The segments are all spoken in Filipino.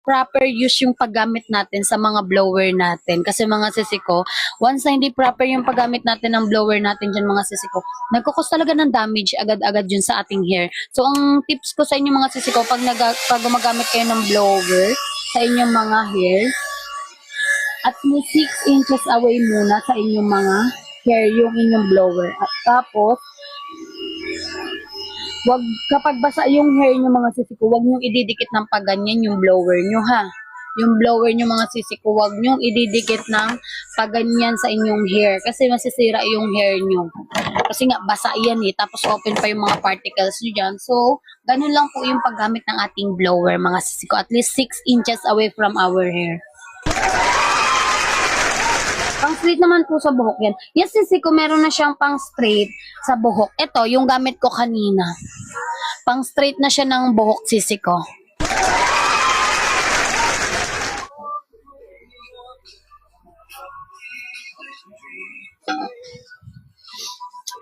proper use yung paggamit natin sa mga blower natin. Kasi mga sisi ko, once na hindi proper yung paggamit natin ng blower natin dyan mga sisi ko, nagkukos talaga ng damage agad-agad yun sa ating hair. So, ang tips ko sa inyo mga sisi ko, pag gumagamit kayo ng blower sa inyong mga hair, at least 6 inches away muna sa inyong mga hair yung inyong blower. At tapos, wag kapag basa yung hair nyo mga sisi ko, wag nyo ididikit ng paganyan yung blower nyo ha. Yung blower nyo mga sisi ko, wag nyo ididikit ng paganyan sa inyong hair kasi masisira yung hair nyo. Kasi nga basa yan eh, tapos open pa yung mga particles nyo dyan. So, ganun lang po yung paggamit ng ating blower mga sisi ko. At least 6 inches away from our hair. Pang straight naman po sa buhok yan. Yes, sisi ko, meron na siyang pang straight sa buhok. Ito, yung gamit ko kanina. Pang straight na siya ng buhok, sisi ko.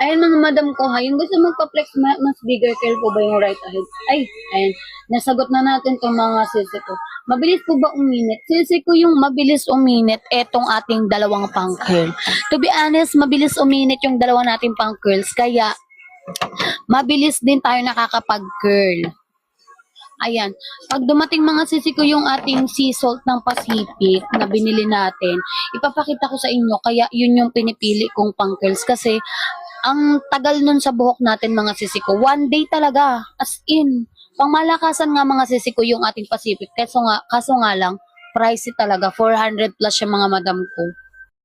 Ayun mga madam ko ha, yung gusto magpa-flex, mas bigger curl po ba yung right ahead? Ay, ayun. Nasagot na natin itong mga sisi ko. Mabilis po ba uminit? Sisi ko yung mabilis uminit, etong ating dalawang pang curl. To be honest, mabilis uminit yung dalawa nating pang curls, kaya mabilis din tayo nakakapag-curl. Ayan. Pag dumating mga sisi ko yung ating sea salt ng Pacific na binili natin, ipapakita ko sa inyo, kaya yun yung pinipili kong pang curls kasi ang tagal nun sa buhok natin mga sisi ko. 1 day talaga. As in. Pangmalakasan nga mga sisi ko yung ating Pacific. Kaso nga lang, pricey talaga. 400 plus yung mga madam ko.